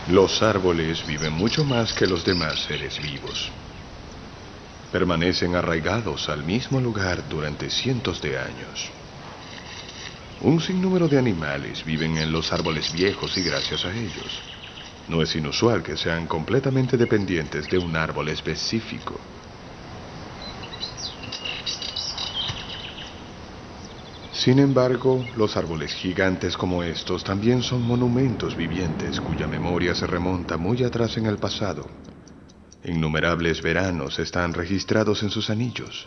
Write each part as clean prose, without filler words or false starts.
Los árboles viven mucho más que los demás seres vivos. Permanecen arraigados al mismo lugar durante cientos de años. Un sinnúmero de animales viven en los árboles viejos y gracias a ellos, no es inusual que sean completamente dependientes de un árbol específico. Sin embargo, los árboles gigantes como estos también son monumentos vivientes cuya memoria se remonta muy atrás en el pasado. Innumerables veranos están registrados en sus anillos.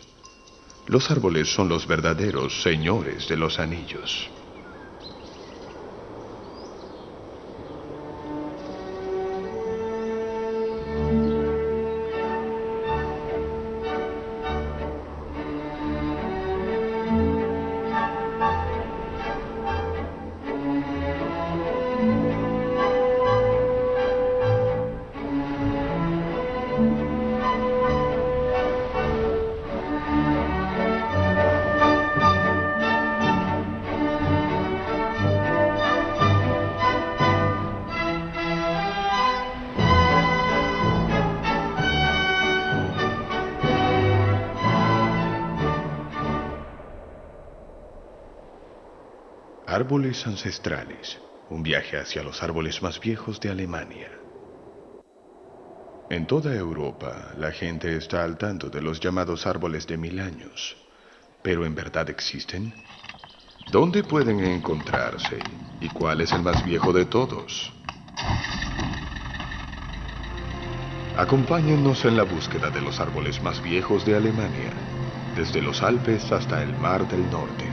Los árboles son los verdaderos señores de los anillos. Árboles ancestrales, un viaje hacia los árboles más viejos de Alemania. En toda Europa, la gente está al tanto de los llamados árboles de 1000 años. ¿Pero en verdad existen? ¿Dónde pueden encontrarse? ¿Y cuál es el más viejo de todos? Acompáñennos en la búsqueda de los árboles más viejos de Alemania, desde los Alpes hasta el Mar del Norte.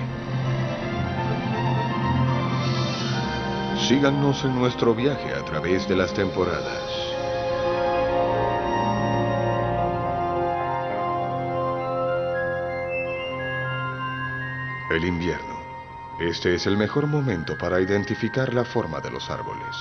Síganos en nuestro viaje a través de las temporadas. El invierno. Este es el mejor momento para identificar la forma de los árboles.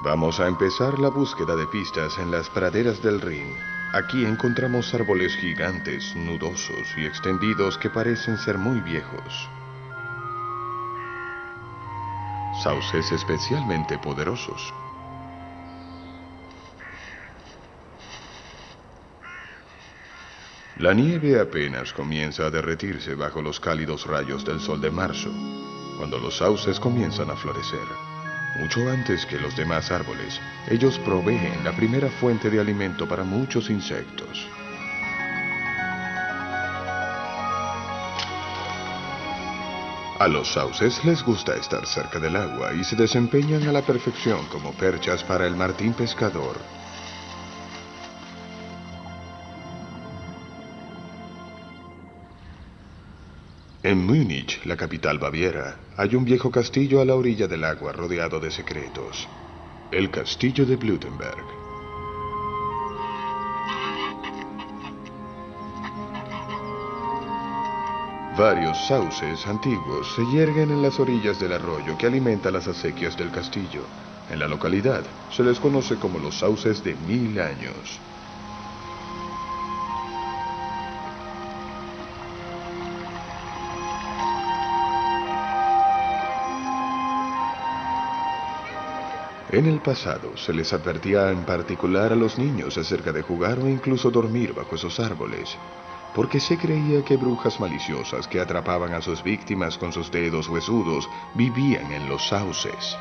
Vamos a empezar la búsqueda de pistas en las praderas del Rin. Aquí encontramos árboles gigantes, nudosos y extendidos que parecen ser muy viejos. Sauces especialmente poderosos. La nieve apenas comienza a derretirse bajo los cálidos rayos del sol de marzo, cuando los sauces comienzan a florecer. Mucho antes que los demás árboles, ellos proveen la primera fuente de alimento para muchos insectos. A los sauces les gusta estar cerca del agua y se desempeñan a la perfección como perchas para el martín pescador. En Múnich, la capital baviera, hay un viejo castillo a la orilla del agua rodeado de secretos. El castillo de Blutenberg. Varios sauces antiguos se yerguen en las orillas del arroyo que alimenta las acequias del castillo. En la localidad se les conoce como los sauces de 1000 años. En el pasado se les advertía en particular a los niños acerca de jugar o incluso dormir bajo esos árboles, porque se creía que brujas maliciosas que atrapaban a sus víctimas con sus dedos huesudos vivían en los sauces.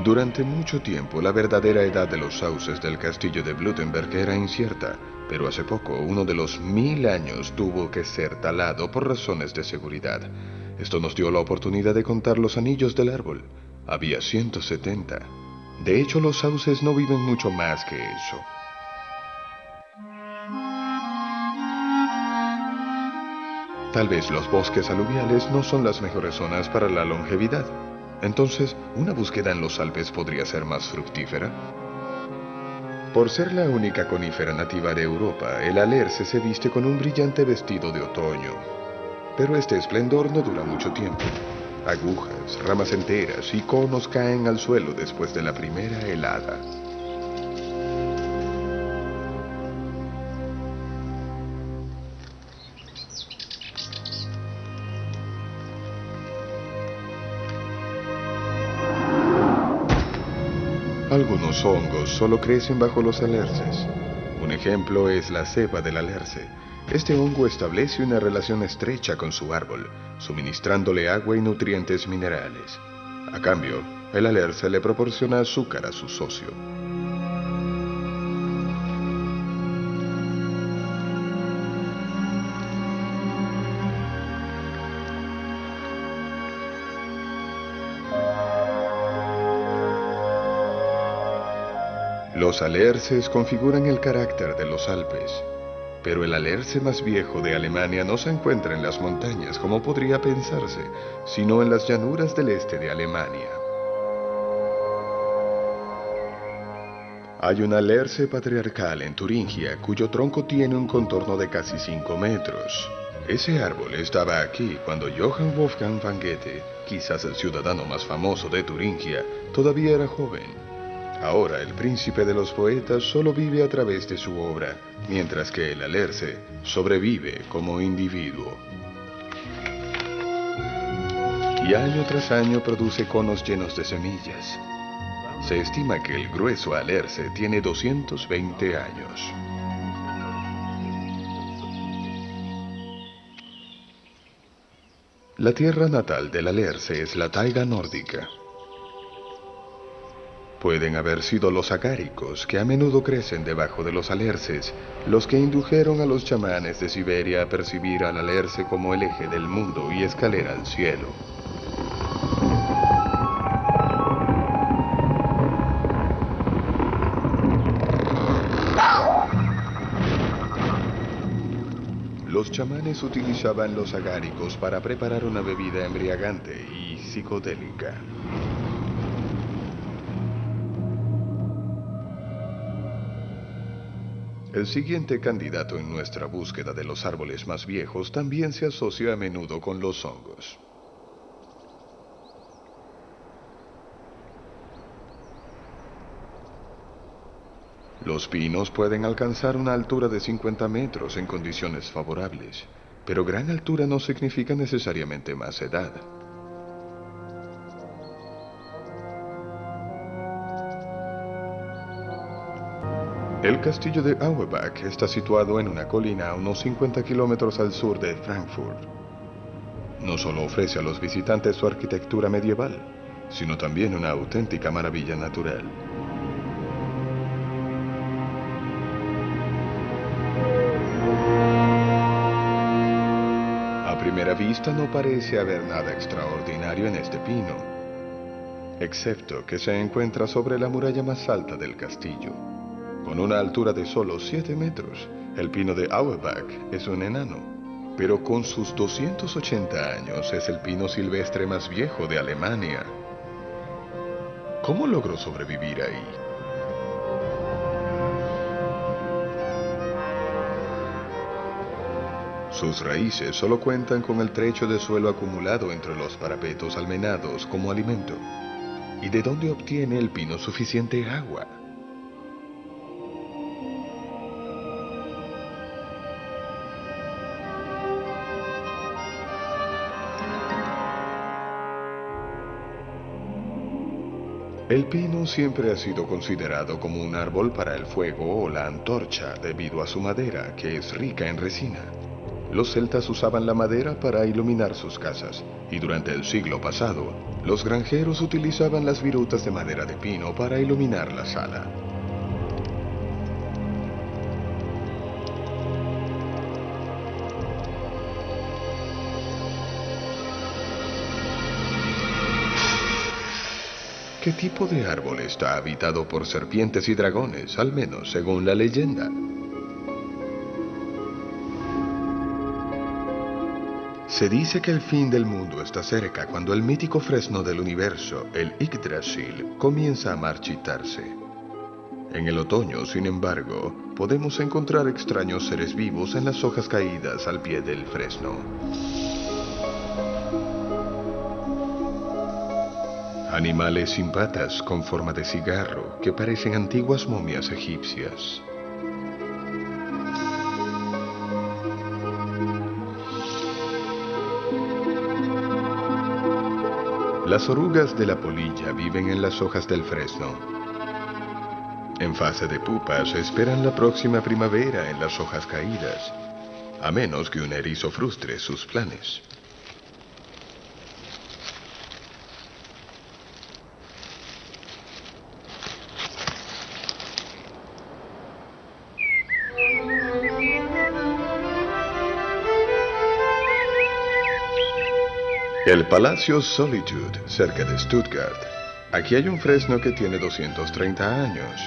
Durante mucho tiempo la verdadera edad de los sauces del castillo de Blutenberg era incierta, pero hace poco uno de los 1000 años tuvo que ser talado por razones de seguridad. Esto nos dio la oportunidad de contar los anillos del árbol. Había 170. De hecho, los sauces no viven mucho más que eso. Tal vez los bosques aluviales no son las mejores zonas para la longevidad. Entonces, ¿una búsqueda en los Alpes podría ser más fructífera? Por ser la única conífera nativa de Europa, el alerce se viste con un brillante vestido de otoño. Pero este esplendor no dura mucho tiempo. Agujas, ramas enteras y conos caen al suelo después de la primera helada. Algunos hongos solo crecen bajo los alerces. Un ejemplo es la cepa del alerce. Este hongo establece una relación estrecha con su árbol, suministrándole agua y nutrientes minerales. A cambio, el alerce le proporciona azúcar a su socio. Los alerces configuran el carácter de los Alpes, pero el alerce más viejo de Alemania no se encuentra en las montañas como podría pensarse, sino en las llanuras del este de Alemania. Hay un alerce patriarcal en Turingia cuyo tronco tiene un contorno de casi 5 metros. Ese árbol estaba aquí cuando Johann Wolfgang van Goethe, quizás el ciudadano más famoso de Turingia, todavía era joven. Ahora el príncipe de los poetas solo vive a través de su obra, mientras que el alerce sobrevive como individuo. Y año tras año produce conos llenos de semillas. Se estima que el grueso alerce tiene 220 años. La tierra natal del alerce es la taiga nórdica. Pueden haber sido los agáricos, que a menudo crecen debajo de los alerces, los que indujeron a los chamanes de Siberia a percibir al alerce como el eje del mundo y escalera al cielo. Los chamanes utilizaban los agáricos para preparar una bebida embriagante y psicodélica. El siguiente candidato en nuestra búsqueda de los árboles más viejos también se asocia a menudo con los hongos. Los pinos pueden alcanzar una altura de 50 metros en condiciones favorables, pero gran altura no significa necesariamente más edad. El castillo de Auerbach está situado en una colina a unos 50 kilómetros al sur de Frankfurt. No solo ofrece a los visitantes su arquitectura medieval, sino también una auténtica maravilla natural. A primera vista no parece haber nada extraordinario en este pino, excepto que se encuentra sobre la muralla más alta del castillo. Con una altura de solo 7 metros, el pino de Auerbach es un enano, pero con sus 280 años es el pino silvestre más viejo de Alemania. ¿Cómo logró sobrevivir ahí? Sus raíces solo cuentan con el trecho de suelo acumulado entre los parapetos almenados como alimento. ¿Y de dónde obtiene el pino suficiente agua? El pino siempre ha sido considerado como un árbol para el fuego o la antorcha debido a su madera, que es rica en resina. Los celtas usaban la madera para iluminar sus casas, y durante el siglo pasado, los granjeros utilizaban las virutas de madera de pino para iluminar la sala. ¿Qué tipo de árbol está habitado por serpientes y dragones, al menos según la leyenda? Se dice que el fin del mundo está cerca cuando el mítico fresno del universo, el Yggdrasil, comienza a marchitarse. En el otoño, sin embargo, podemos encontrar extraños seres vivos en las hojas caídas al pie del fresno. Animales sin patas con forma de cigarro que parecen antiguas momias egipcias. Las orugas de la polilla viven en las hojas del fresno. En fase de pupas esperan la próxima primavera en las hojas caídas, a menos que un erizo frustre sus planes. El Palacio Solitude, cerca de Stuttgart. Aquí hay un fresno que tiene 230 años,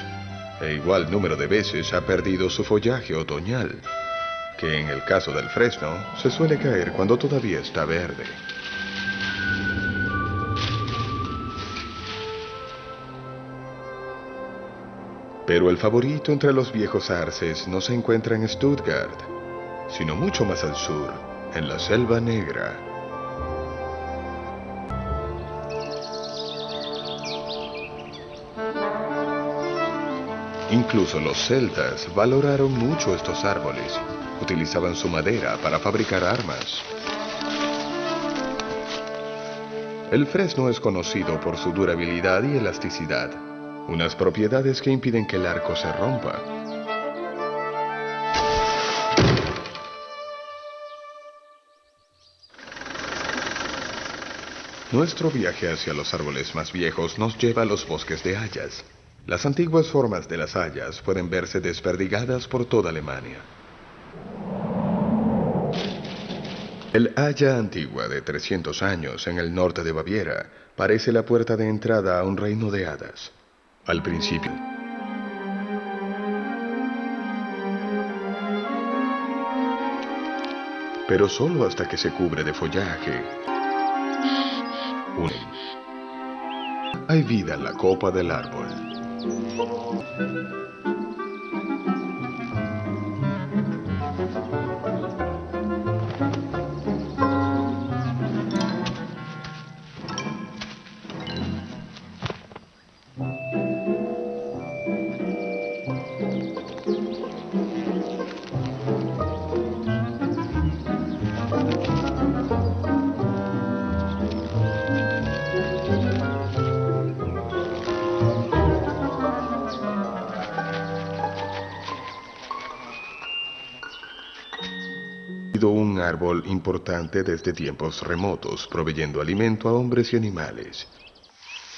e igual número de veces ha perdido su follaje otoñal, que en el caso del fresno se suele caer cuando todavía está verde. Pero el favorito entre los viejos arces no se encuentra en Stuttgart, sino mucho más al sur, en la Selva Negra. Incluso los celtas valoraron mucho estos árboles. Utilizaban su madera para fabricar armas. El fresno es conocido por su durabilidad y elasticidad, unas propiedades que impiden que el arco se rompa. Nuestro viaje hacia los árboles más viejos nos lleva a los bosques de hayas. Las antiguas formas de las hayas pueden verse desperdigadas por toda Alemania. El haya antigua de 300 años en el norte de Baviera parece la puerta de entrada a un reino de hadas. Al principio, pero solo hasta que se cubre de follaje. Hay vida en la copa del árbol. Un árbol importante desde tiempos remotos, proveyendo alimento a hombres y animales.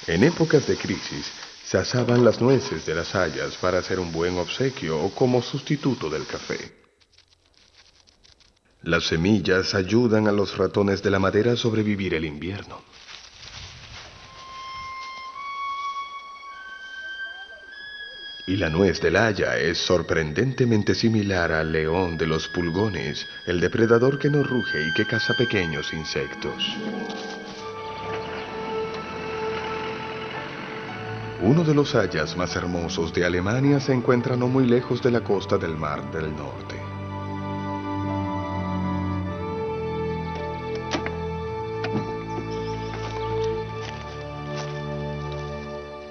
En épocas de crisis, se asaban las nueces de las hayas para hacer un buen obsequio o como sustituto del café. Las semillas ayudan a los ratones de la madera a sobrevivir el invierno. Y la nuez del haya es sorprendentemente similar al león de los pulgones, el depredador que no ruge y que caza pequeños insectos. Uno de los hayas más hermosos de Alemania se encuentra no muy lejos de la costa del Mar del Norte.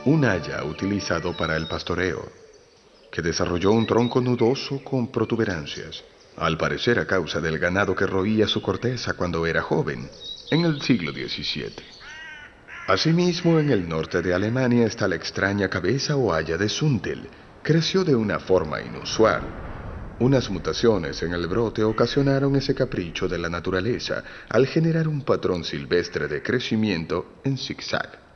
Un haya utilizado para el pastoreo, que desarrolló un tronco nudoso con protuberancias, al parecer a causa del ganado que roía su corteza cuando era joven, en el siglo XVII. Asimismo, en el norte de Alemania está la extraña cabeza o haya de Zundel. Creció de una forma inusual. Unas mutaciones en el brote ocasionaron ese capricho de la naturaleza al generar un patrón silvestre de crecimiento en zigzag.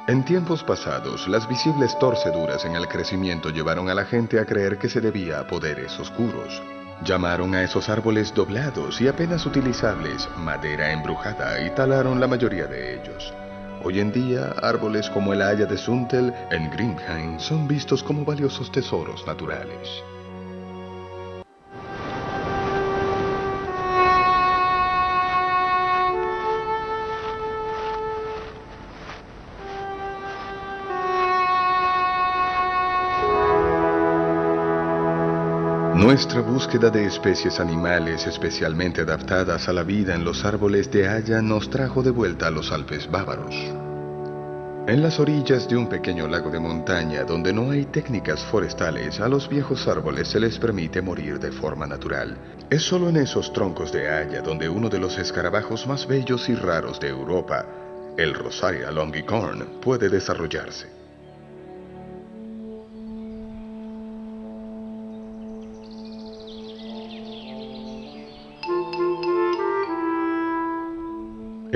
En tiempos pasados, las visibles torceduras en el crecimiento llevaron a la gente a creer que se debía a poderes oscuros. Llamaron a esos árboles doblados y apenas utilizables madera embrujada y talaron la mayoría de ellos. Hoy en día, árboles como el haya de Zundel en Grimheim son vistos como valiosos tesoros naturales. Nuestra búsqueda de especies animales especialmente adaptadas a la vida en los árboles de haya nos trajo de vuelta a los Alpes bávaros. En las orillas de un pequeño lago de montaña donde no hay técnicas forestales, a los viejos árboles se les permite morir de forma natural. Es solo en esos troncos de haya donde uno de los escarabajos más bellos y raros de Europa, el Rosaria longicorn, puede desarrollarse.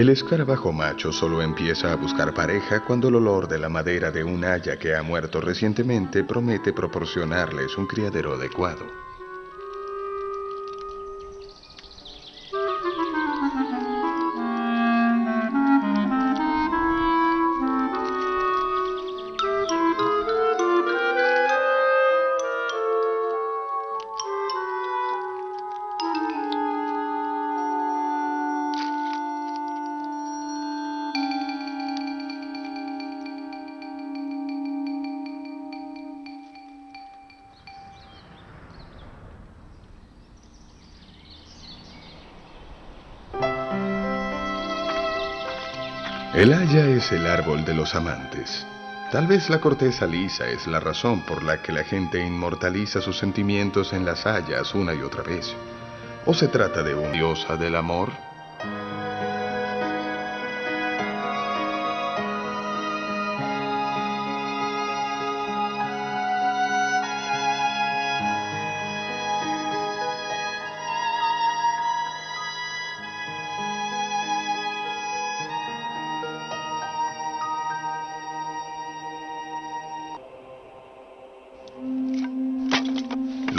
El escarabajo macho solo empieza a buscar pareja cuando el olor de la madera de un haya que ha muerto recientemente promete proporcionarles un criadero adecuado. El haya es el árbol de los amantes. Tal vez la corteza lisa es la razón por la que la gente inmortaliza sus sentimientos en las hayas una y otra vez. ¿O se trata de una diosa del amor?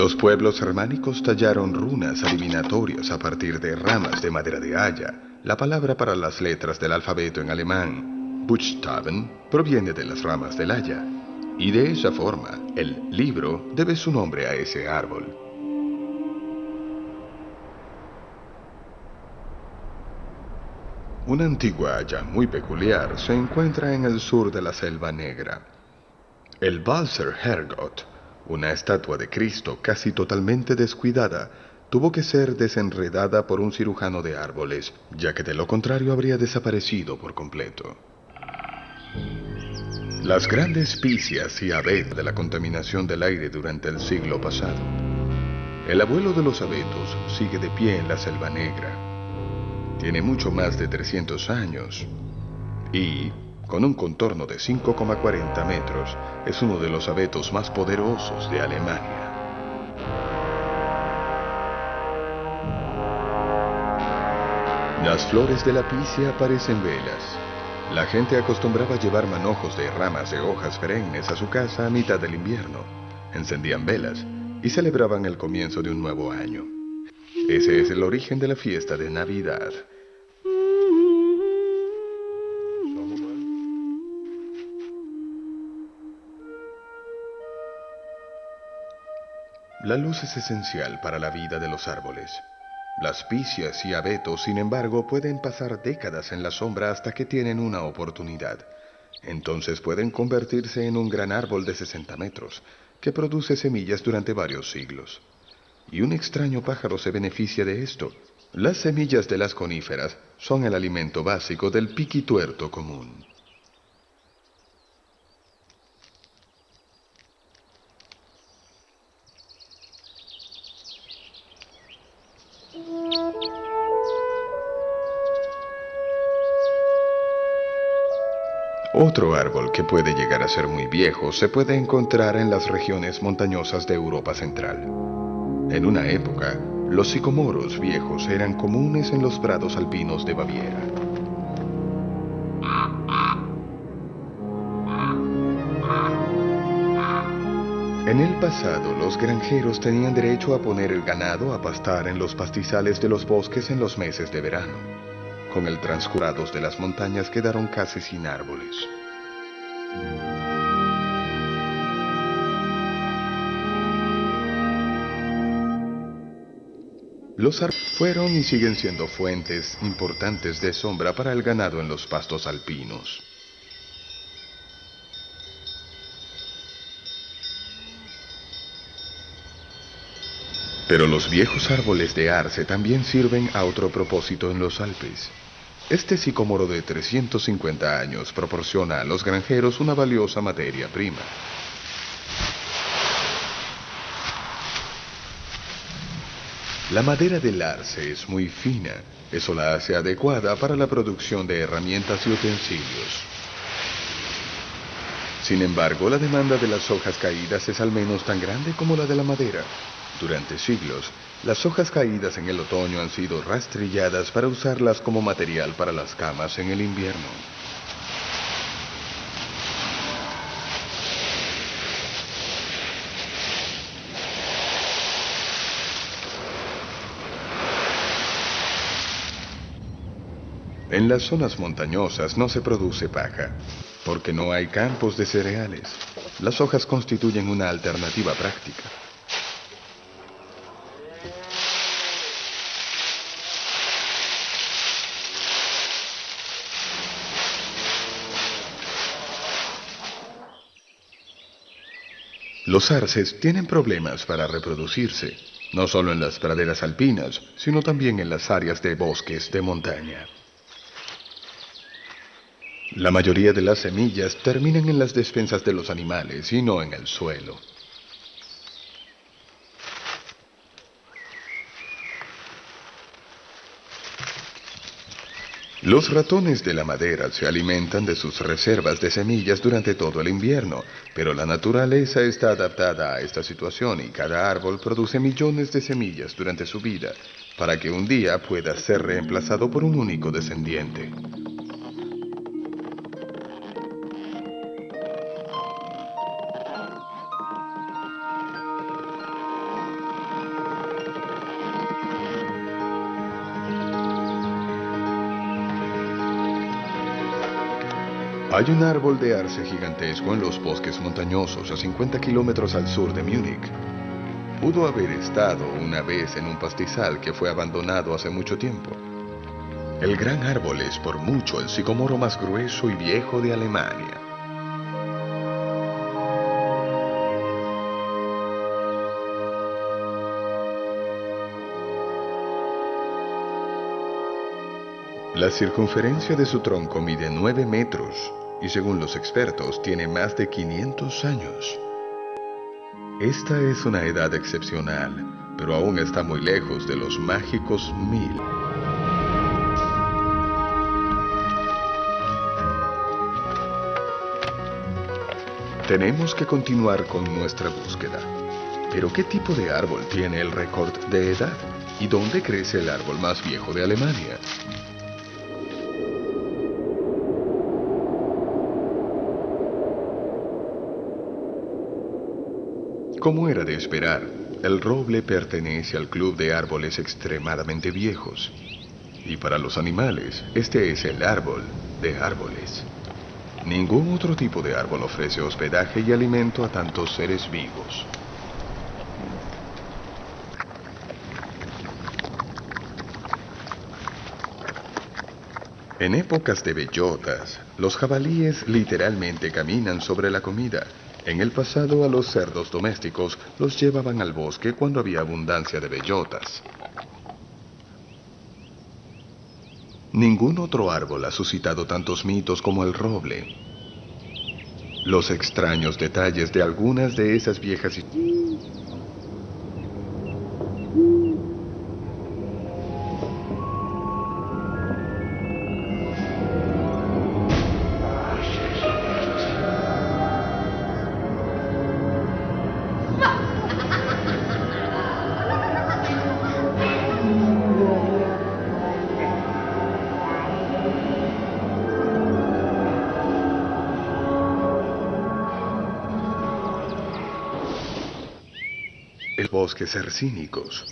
Los pueblos germánicos tallaron runas adivinatorias a partir de ramas de madera de haya. La palabra para las letras del alfabeto en alemán, Buchstaben, proviene de las ramas del haya. Y de esa forma, el libro debe su nombre a ese árbol. Una antigua haya muy peculiar se encuentra en el sur de la Selva Negra. El Balser Hergot, una estatua de Cristo casi totalmente descuidada, tuvo que ser desenredada por un cirujano de árboles, ya que de lo contrario habría desaparecido por completo. Las grandes picias y abetos de la contaminación del aire durante el siglo pasado. El abuelo de los abetos sigue de pie en la Selva Negra. Tiene mucho más de 300 años y, con un contorno de 5,40 metros, es uno de los abetos más poderosos de Alemania. Las flores de la picia parecen velas. La gente acostumbraba llevar manojos de ramas de hojas perennes a su casa a mitad del invierno. Encendían velas y celebraban el comienzo de un nuevo año. Ese es el origen de la fiesta de Navidad. La luz es esencial para la vida de los árboles. Las picias y abetos, sin embargo, pueden pasar décadas en la sombra hasta que tienen una oportunidad. Entonces pueden convertirse en un gran árbol de 60 metros, que produce semillas durante varios siglos. Y un extraño pájaro se beneficia de esto. Las semillas de las coníferas son el alimento básico del piquituerto común. Otro árbol que puede llegar a ser muy viejo se puede encontrar en las regiones montañosas de Europa Central. En una época, los sicomoros viejos eran comunes en los prados alpinos de Baviera. En el pasado, los granjeros tenían derecho a poner el ganado a pastar en los pastizales de los bosques en los meses de verano. Con el transcurso de las montañas quedaron casi sin árboles. Los árboles fueron y siguen siendo fuentes importantes de sombra para el ganado en los pastos alpinos. Pero los viejos árboles de arce también sirven a otro propósito en los Alpes. Este sicómoro de 350 años proporciona a los granjeros una valiosa materia prima. La madera del arce es muy fina. Eso la hace adecuada para la producción de herramientas y utensilios. Sin embargo, la demanda de las hojas caídas es al menos tan grande como la de la madera. Durante siglos, las hojas caídas en el otoño han sido rastrilladas para usarlas como material para las camas en el invierno. En las zonas montañosas no se produce paja, porque no hay campos de cereales. Las hojas constituyen una alternativa práctica. Los arces tienen problemas para reproducirse, no solo en las praderas alpinas, sino también en las áreas de bosques de montaña. La mayoría de las semillas terminan en las despensas de los animales y no en el suelo. Los ratones de la madera se alimentan de sus reservas de semillas durante todo el invierno, pero la naturaleza está adaptada a esta situación y cada árbol produce millones de semillas durante su vida, para que un día pueda ser reemplazado por un único descendiente. Hay un árbol de arce gigantesco en los bosques montañosos a 50 kilómetros al sur de Múnich. Pudo haber estado una vez en un pastizal que fue abandonado hace mucho tiempo. El gran árbol es por mucho el sicómoro más grueso y viejo de Alemania. La circunferencia de su tronco mide 9 metros y según los expertos tiene más de 500 años. Esta es una edad excepcional, pero aún está muy lejos de los mágicos 1000. Tenemos que continuar con nuestra búsqueda. Pero ¿qué tipo de árbol tiene el récord de edad? ¿Y dónde crece el árbol más viejo de Alemania? Como era de esperar, el roble pertenece al club de árboles extremadamente viejos. Y para los animales, este es el árbol de árboles. Ningún otro tipo de árbol ofrece hospedaje y alimento a tantos seres vivos. En épocas de bellotas, los jabalíes literalmente caminan sobre la comida. En el pasado a los cerdos domésticos los llevaban al bosque cuando había abundancia de bellotas. Ningún otro árbol ha suscitado tantos mitos como el roble. Los extraños detalles de algunas de esas viejas bosques hercínicos.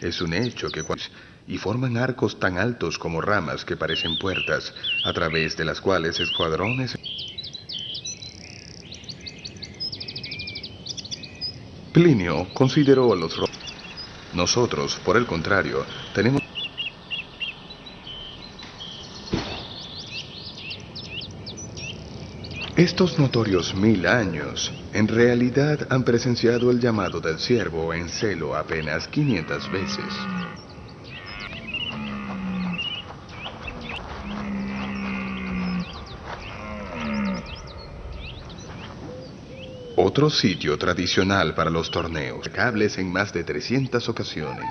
Es un hecho que y forman arcos tan altos como ramas que parecen puertas, a través de las cuales escuadrones. Plinio consideró a los robles. Nosotros, por el contrario, tenemos. Estos notorios 1000 años, en realidad han presenciado el llamado del ciervo en celo apenas 500 veces. Otro sitio tradicional para los torneos, cables en más de 300 ocasiones.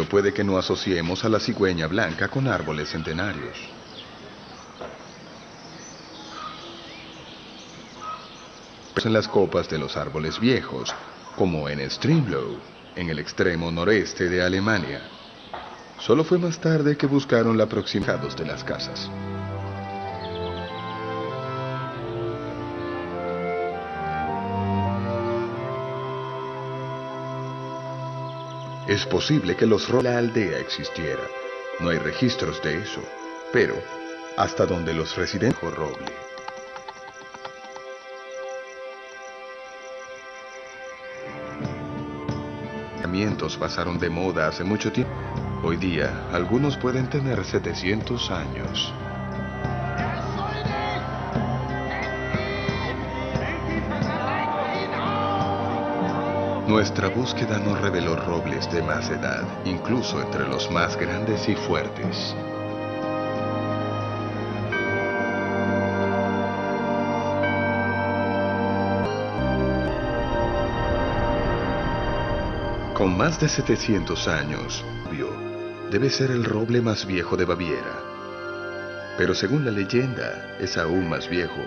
Puede que no asociemos a la cigüeña blanca con árboles centenarios. En las copas de los árboles viejos, como en Stromlo, en el extremo noreste de Alemania. Solo fue más tarde que buscaron la proximidad de las casas. Es posible que la aldea existiera. No hay registros de eso, pero hasta donde los residentes roble. Los pasaron de moda hace mucho tiempo. Hoy día, algunos pueden tener 700 años. Nuestra búsqueda no reveló robles de más edad, incluso entre los más grandes y fuertes. Con más de 700 años, debe ser el roble más viejo de Baviera. Pero según la leyenda, es aún más viejo.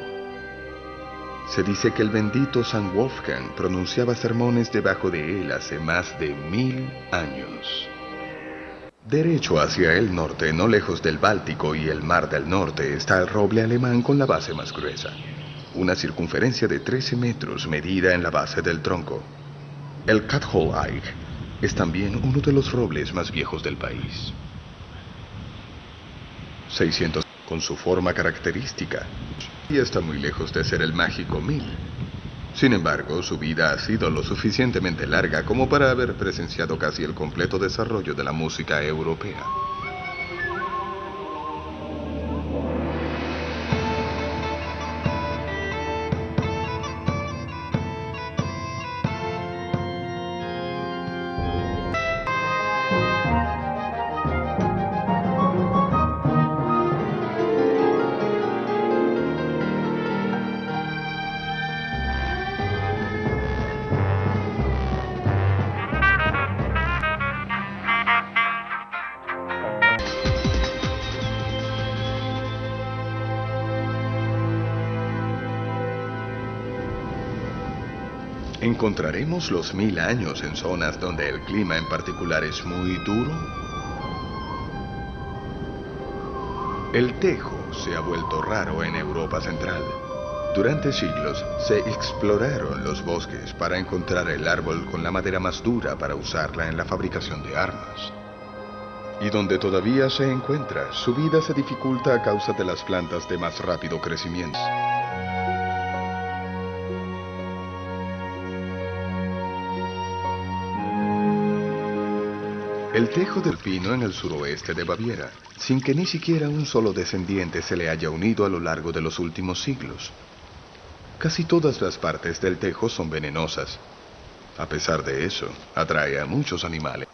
Se dice que el bendito San Wolfgang pronunciaba sermones debajo de él hace más de 1000 años. Derecho hacia el norte, no lejos del Báltico y el Mar del Norte, está el roble alemán con la base más gruesa. Una circunferencia de 13 metros medida en la base del tronco. El Katholeich es también uno de los robles más viejos del país. 600 con su forma característica, y está muy lejos de ser el mágico 1000. Sin embargo, su vida ha sido lo suficientemente larga como para haber presenciado casi el completo desarrollo de la música europea. ¿Encontraremos los 1000 años en zonas donde el clima en particular es muy duro? El tejo se ha vuelto raro en Europa Central. Durante siglos se exploraron los bosques para encontrar el árbol con la madera más dura para usarla en la fabricación de armas. Y donde todavía se encuentra, su vida se dificulta a causa de las plantas de más rápido crecimiento. El tejo del pino en el suroeste de Baviera, sin que ni siquiera un solo descendiente se le haya unido a lo largo de los últimos siglos. Casi todas las partes del tejo son venenosas. A pesar de eso, atrae a muchos animales.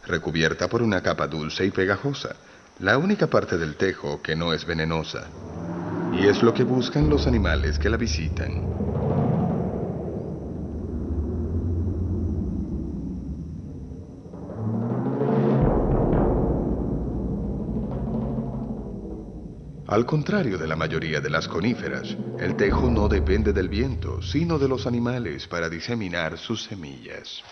Recubierta por una capa dulce y pegajosa, la única parte del tejo que no es venenosa. Y es lo que buscan los animales que la visitan. Al contrario de la mayoría de las coníferas, el tejo no depende del viento, sino de los animales para diseminar sus semillas.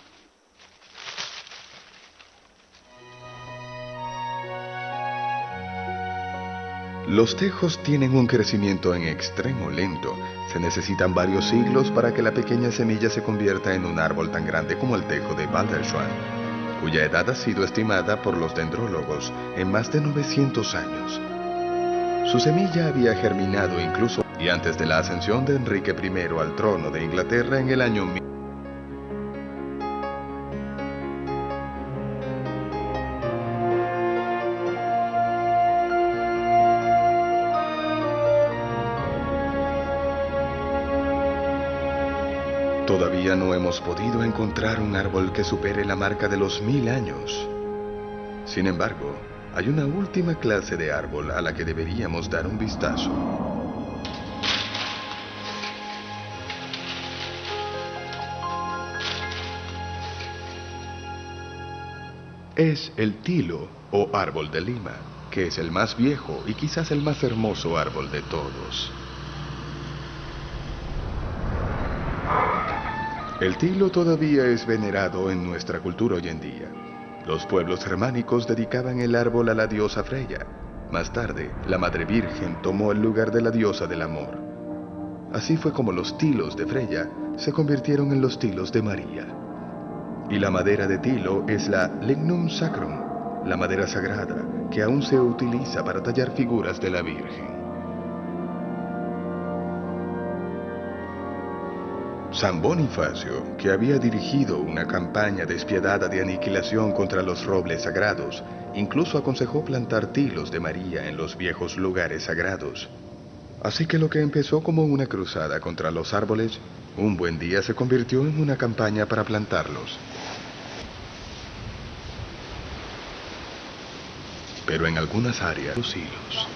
Los tejos tienen un crecimiento en extremo lento. Se necesitan varios siglos para que la pequeña semilla se convierta en un árbol tan grande como el tejo de Balderschwang, cuya edad ha sido estimada por los dendrólogos en más de 900 años. Su semilla había germinado incluso y antes de la ascensión de Enrique I al trono de Inglaterra en el año 1000. Todavía no hemos podido encontrar un árbol que supere la marca de los 1000 años. Sin embargo, hay una última clase de árbol a la que deberíamos dar un vistazo. Es el tilo o árbol de Lima, que es el más viejo y quizás el más hermoso árbol de todos. El tilo todavía es venerado en nuestra cultura hoy en día. Los pueblos germánicos dedicaban el árbol a la diosa Freya. Más tarde, la Madre Virgen tomó el lugar de la diosa del amor. Así fue como los tilos de Freya se convirtieron en los tilos de María. Y la madera de tilo es la Lignum Sacrum, la madera sagrada que aún se utiliza para tallar figuras de la Virgen. San Bonifacio, que había dirigido una campaña despiadada de aniquilación contra los robles sagrados, incluso aconsejó plantar tilos de María en los viejos lugares sagrados. Así que lo que empezó como una cruzada contra los árboles, un buen día se convirtió en una campaña para plantarlos. Pero en algunas áreas, los hilos.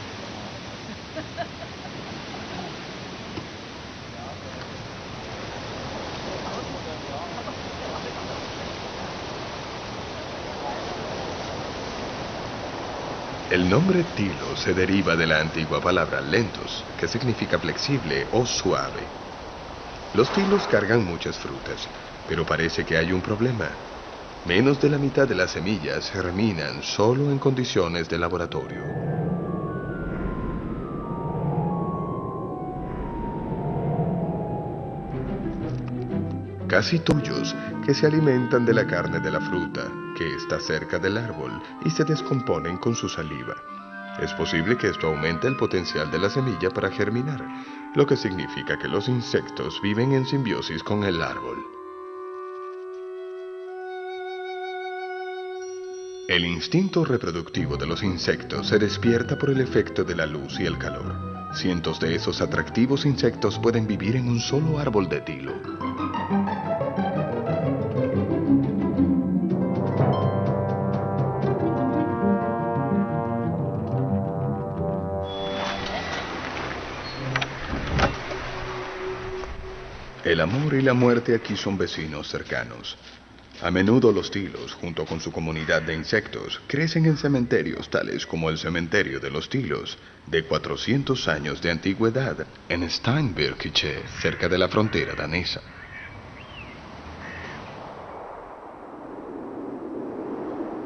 El nombre tilo se deriva de la antigua palabra lentos, que significa flexible o suave. Los tilos cargan muchas frutas, pero parece que hay un problema. Menos de la mitad de las semillas germinan solo en condiciones de laboratorio. Casi tuyos que se alimentan de la carne de la fruta, que está cerca del árbol, y se descomponen con su saliva. Es posible que esto aumente el potencial de la semilla para germinar, lo que significa que los insectos viven en simbiosis con el árbol. El instinto reproductivo de los insectos se despierta por el efecto de la luz y el calor. Cientos de esos atractivos insectos pueden vivir en un solo árbol de tilo. El amor y la muerte aquí son vecinos cercanos. A menudo los tilos, junto con su comunidad de insectos, crecen en cementerios tales como el cementerio de los tilos, de 400 años de antigüedad, en Steinbürkirche, cerca de la frontera danesa.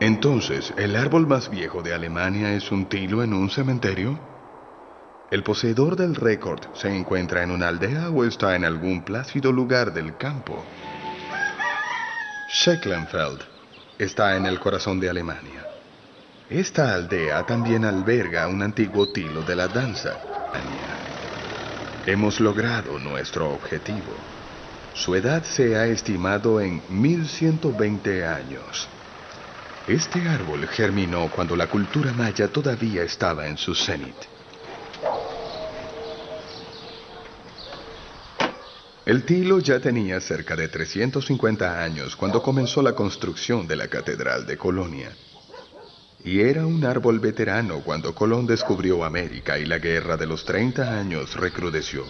Entonces, ¿el árbol más viejo de Alemania es un tilo en un cementerio? ¿El poseedor del récord se encuentra en una aldea o está en algún plácido lugar del campo? Schecklenfeld está en el corazón de Alemania. Esta aldea también alberga un antiguo tilo de la danza. Hemos logrado nuestro objetivo. Su edad se ha estimado en 1120 años. Este árbol germinó cuando la cultura maya todavía estaba en su cenit. El tilo ya tenía cerca de 350 años cuando comenzó la construcción de la Catedral de Colonia. Y era un árbol veterano cuando Colón descubrió América y la Guerra de los 30 años recrudeció.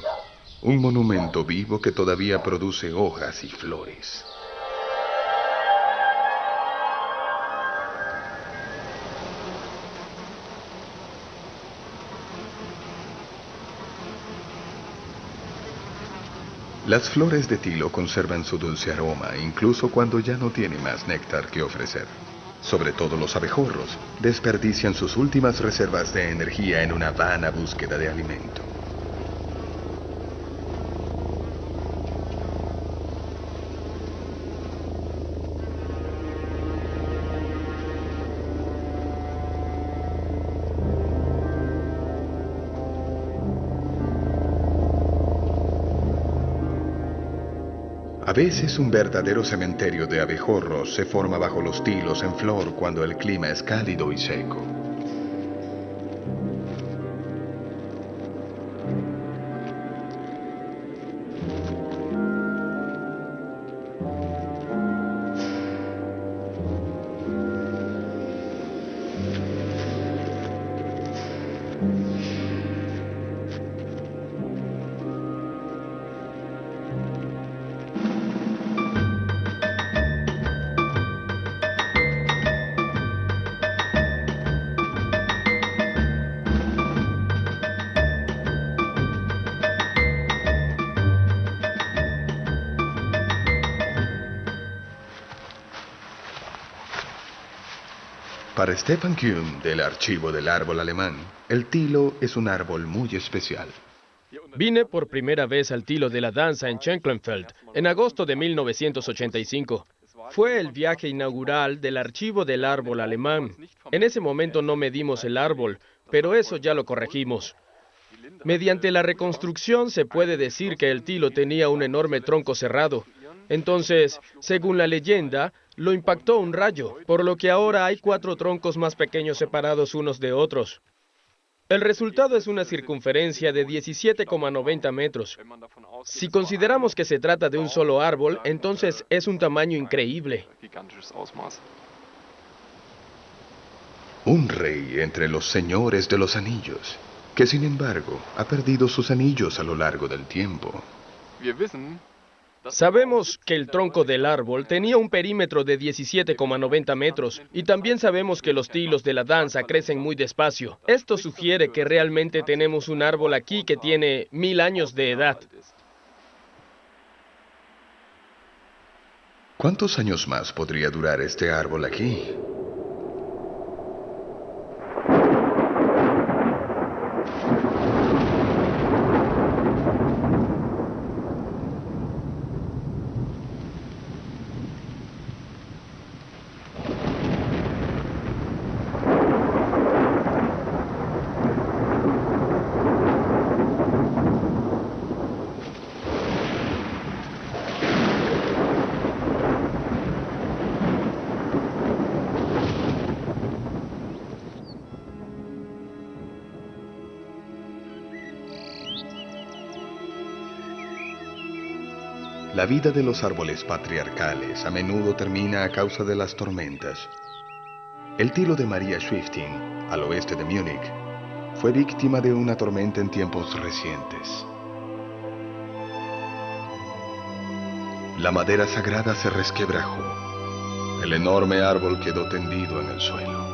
Un monumento vivo que todavía produce hojas y flores. Las flores de tilo conservan su dulce aroma incluso cuando ya no tiene más néctar que ofrecer. Sobre todo los abejorros desperdician sus últimas reservas de energía en una vana búsqueda de alimento. A veces un verdadero cementerio de abejorros se forma bajo los tilos en flor cuando el clima es cálido y seco. Para Stefan Kuhn, del Archivo del Árbol Alemán, el tilo es un árbol muy especial. Vine por primera vez al Tilo de la Danza en Schenklenfeld en agosto de 1985. Fue el viaje inaugural del Archivo del Árbol Alemán. En ese momento no medimos el árbol, pero eso ya lo corregimos. Mediante la reconstrucción se puede decir que el tilo tenía un enorme tronco cerrado. Entonces, según la leyenda, lo impactó un rayo, por lo que ahora hay 4 troncos más pequeños separados unos de otros. El resultado es una circunferencia de 17,90 metros. Si consideramos que se trata de un solo árbol, entonces es un tamaño increíble. Un rey entre los señores de los anillos, que sin embargo ha perdido sus anillos a lo largo del tiempo. Sabemos que el tronco del árbol tenía un perímetro de 17,90 metros y también sabemos que los tilos de la danza crecen muy despacio. Esto sugiere que realmente tenemos un árbol aquí que tiene 1000 años de edad. ¿Cuántos años más podría durar este árbol aquí? La vida de los árboles patriarcales a menudo termina a causa de las tormentas. El tilo de Maria Swifting, al oeste de Múnich, fue víctima de una tormenta en tiempos recientes. La madera sagrada se resquebrajó. El enorme árbol quedó tendido en el suelo.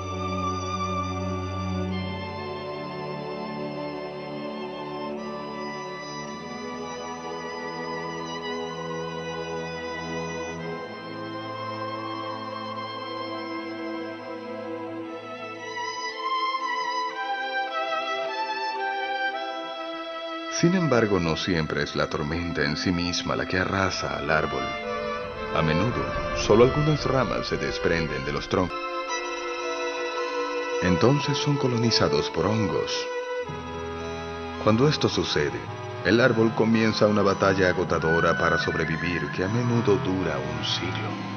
Sin embargo, no siempre es la tormenta en sí misma la que arrasa al árbol. A menudo, solo algunas ramas se desprenden de los troncos. Entonces son colonizados por hongos. Cuando esto sucede, el árbol comienza una batalla agotadora para sobrevivir que a menudo dura un siglo.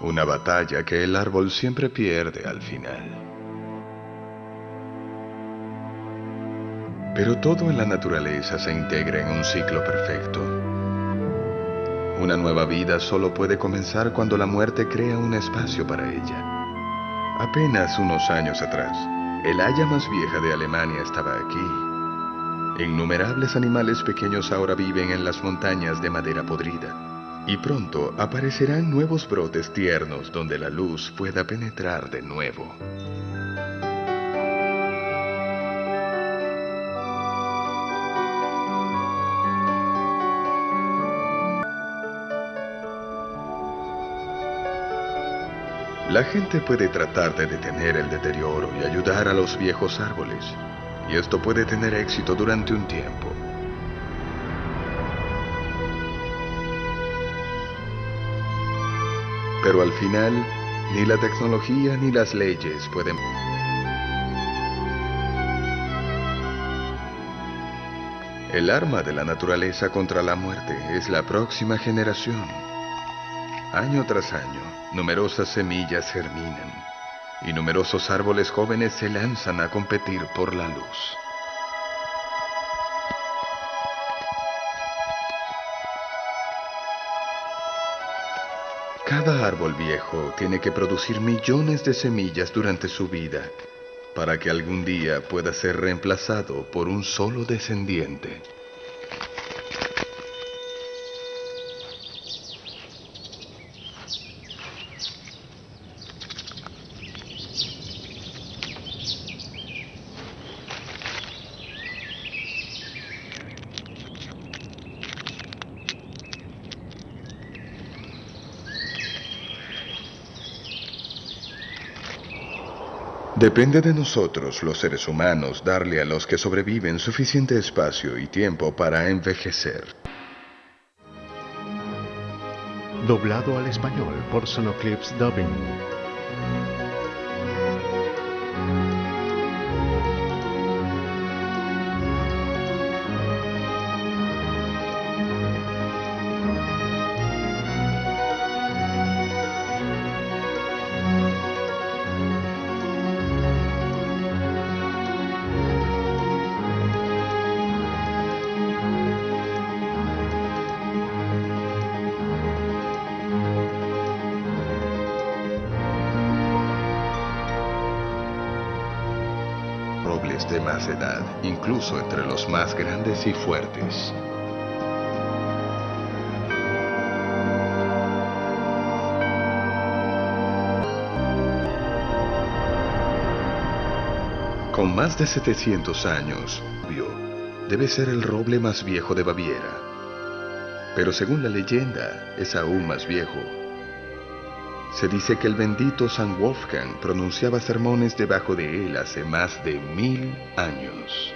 Una batalla que el árbol siempre pierde al final. Pero todo en la naturaleza se integra en un ciclo perfecto. Una nueva vida solo puede comenzar cuando la muerte crea un espacio para ella. Apenas unos años atrás, el haya más vieja de Alemania estaba aquí. Innumerables animales pequeños ahora viven en las montañas de madera podrida. Y pronto aparecerán nuevos brotes tiernos donde la luz pueda penetrar de nuevo. La gente puede tratar de detener el deterioro y ayudar a los viejos árboles, y esto puede tener éxito durante un tiempo. Pero al final, ni la tecnología ni las leyes pueden... El arma de la naturaleza contra la muerte es la próxima generación. Año tras año, numerosas semillas germinan y numerosos árboles jóvenes se lanzan a competir por la luz. Cada árbol viejo tiene que producir millones de semillas durante su vida para que algún día pueda ser reemplazado por un solo descendiente. Depende de nosotros, los seres humanos, darle a los que sobreviven suficiente espacio y tiempo para envejecer. Doblado al español por Sonoclips Dubbing. Robles de más edad, incluso entre los más grandes y fuertes. Con más de 700 años, debe ser el roble más viejo de Baviera. Pero según la leyenda, es aún más viejo. Se dice que el bendito San Wolfgang pronunciaba sermones debajo de él hace más de 1000 años.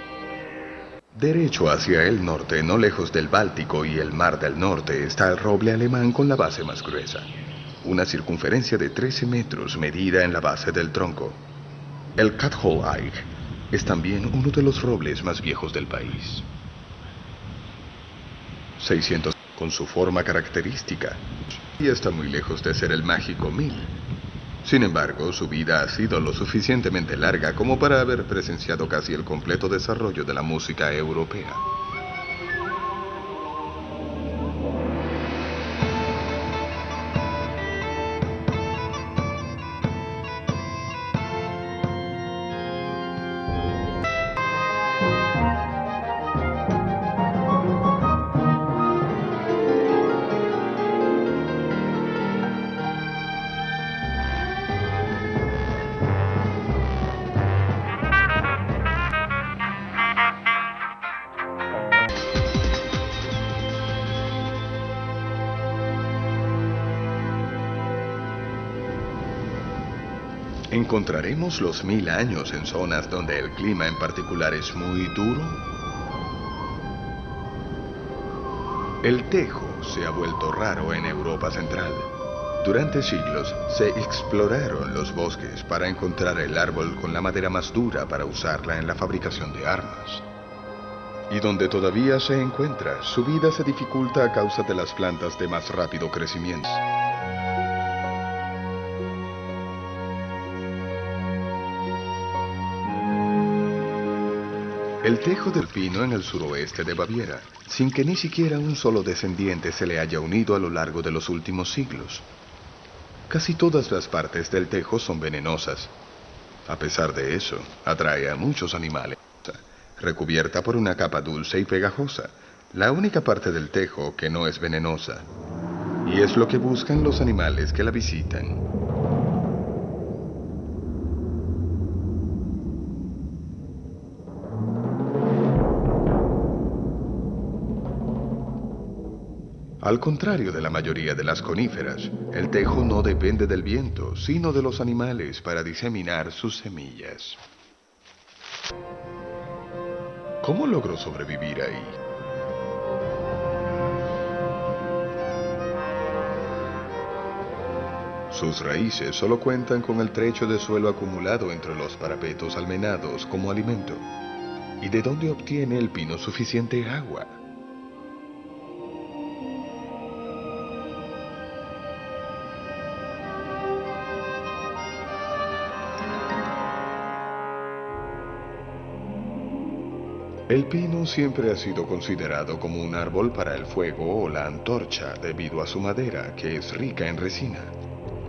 Derecho hacia el norte, no lejos del Báltico y el Mar del Norte, está el roble alemán con la base más gruesa. Una circunferencia de 13 metros medida en la base del tronco. El Katholeich es también uno de los robles más viejos del país. 600 con su forma característica, y está muy lejos de ser el mágico 1000. Sin embargo, su vida ha sido lo suficientemente larga como para haber presenciado casi el completo desarrollo de la música europea. ¿Encontraremos los 1000 años en zonas donde el clima en particular es muy duro? El tejo se ha vuelto raro en Europa Central. Durante siglos se exploraron los bosques para encontrar el árbol con la madera más dura para usarla en la fabricación de armas. Y donde todavía se encuentra, su vida se dificulta a causa de las plantas de más rápido crecimiento. El tejo del pino en el suroeste de Baviera, sin que ni siquiera un solo descendiente se le haya unido a lo largo de los últimos siglos. Casi todas las partes del tejo son venenosas. A pesar de eso, atrae a muchos animales. Recubierta por una capa dulce y pegajosa, la única parte del tejo que no es venenosa. Y es lo que buscan los animales que la visitan. Al contrario de la mayoría de las coníferas, el tejo no depende del viento, sino de los animales para diseminar sus semillas. ¿Cómo logró sobrevivir ahí? Sus raíces solo cuentan con el trecho de suelo acumulado entre los parapetos almenados como alimento. ¿Y de dónde obtiene el pino suficiente agua? El pino siempre ha sido considerado como un árbol para el fuego o la antorcha debido a su madera, que es rica en resina.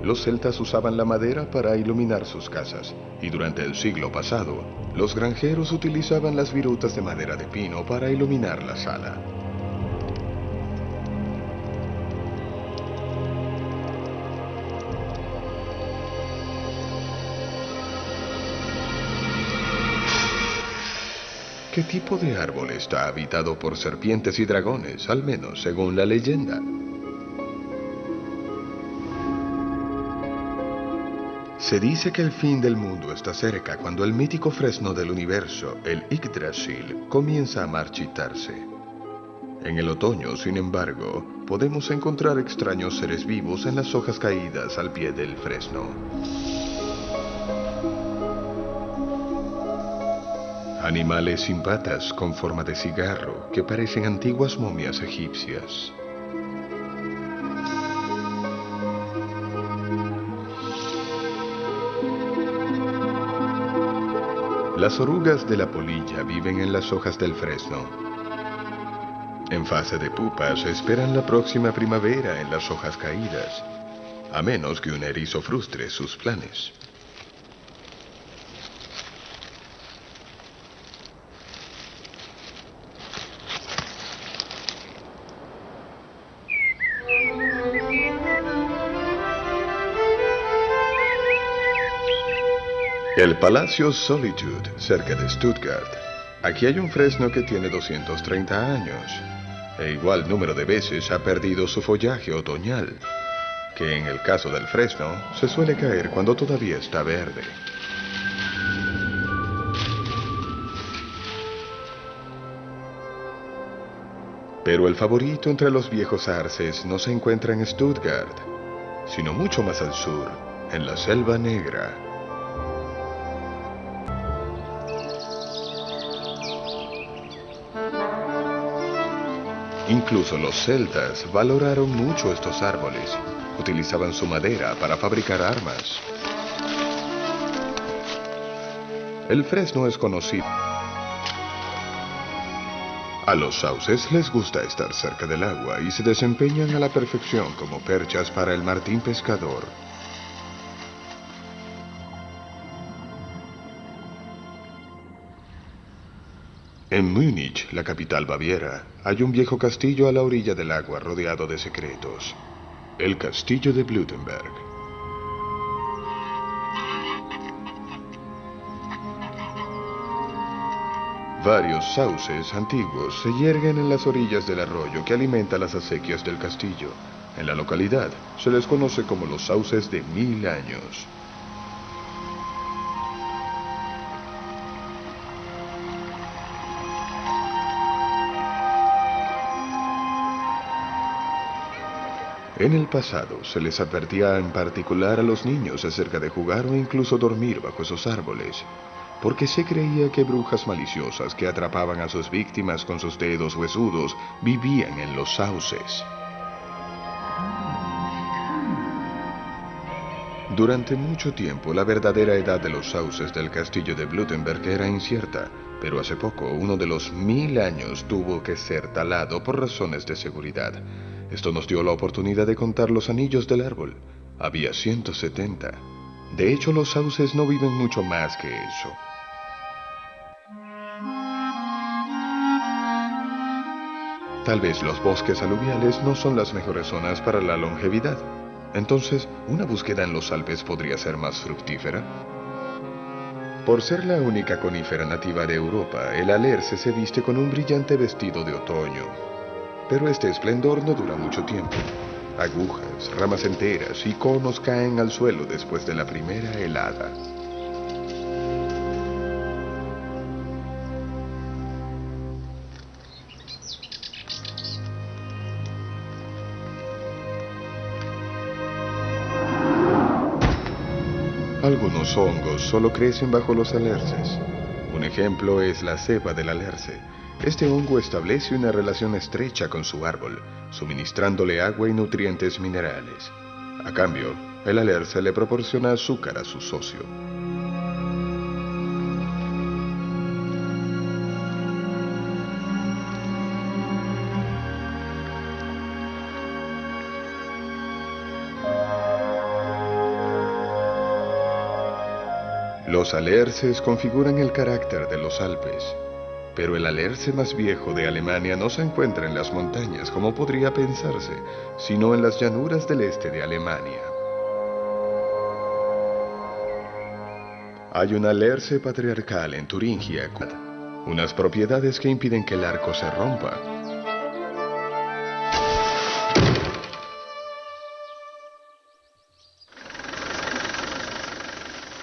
Los celtas usaban la madera para iluminar sus casas, y durante el siglo pasado, los granjeros utilizaban las virutas de madera de pino para iluminar la sala. ¿Qué tipo de árbol está habitado por serpientes y dragones, al menos según la leyenda? Se dice que el fin del mundo está cerca cuando el mítico fresno del universo, el Yggdrasil, comienza a marchitarse. En el otoño, sin embargo, podemos encontrar extraños seres vivos en las hojas caídas al pie del fresno. Animales sin patas con forma de cigarro que parecen antiguas momias egipcias. Las orugas de la polilla viven en las hojas del fresno. En fase de pupas esperan la próxima primavera en las hojas caídas, a menos que un erizo frustre sus planes. El Palacio Solitude, cerca de Stuttgart. Aquí hay un fresno que tiene 230 años, e igual número de veces ha perdido su follaje otoñal, que en el caso del fresno se suele caer cuando todavía está verde. Pero el favorito entre los viejos arces no se encuentra en Stuttgart, sino mucho más al sur, en la Selva Negra. Incluso los celtas valoraron mucho estos árboles. Utilizaban su madera para fabricar armas. El fresno es conocido. A los sauces les gusta estar cerca del agua y se desempeñan a la perfección como perchas para el martín pescador. En Múnich, la capital baviera, hay un viejo castillo a la orilla del agua rodeado de secretos. El castillo de Blutenberg. Varios sauces antiguos se yerguen en las orillas del arroyo que alimenta las acequias del castillo. En la localidad se les conoce como los sauces de 1000 años. En el pasado se les advertía en particular a los niños acerca de jugar o incluso dormir bajo esos árboles, porque se creía que brujas maliciosas que atrapaban a sus víctimas con sus dedos huesudos vivían en los sauces. Durante mucho tiempo la verdadera edad de los sauces del castillo de Blutenberg era incierta, pero hace poco uno de los 1000 años tuvo que ser talado por razones de seguridad. Esto nos dio la oportunidad de contar los anillos del árbol. Había 170. De hecho, los sauces no viven mucho más que eso. Tal vez los bosques aluviales no son las mejores zonas para la longevidad. Entonces, ¿una búsqueda en los Alpes podría ser más fructífera? Por ser la única conífera nativa de Europa, el alerce se viste con un brillante vestido de otoño. Pero este esplendor no dura mucho tiempo. Agujas, ramas enteras y conos caen al suelo después de la primera helada. Algunos hongos solo crecen bajo los alerces. Un ejemplo es la ceba del alerce. Este hongo establece una relación estrecha con su árbol, suministrándole agua y nutrientes minerales. A cambio, el alerce le proporciona azúcar a su socio. Los alerces configuran el carácter de los Alpes, pero el alerce más viejo de Alemania no se encuentra en las montañas como podría pensarse, sino en las llanuras del este de Alemania. Hay un alerce patriarcal en Turingia, unas propiedades que impiden que el arco se rompa.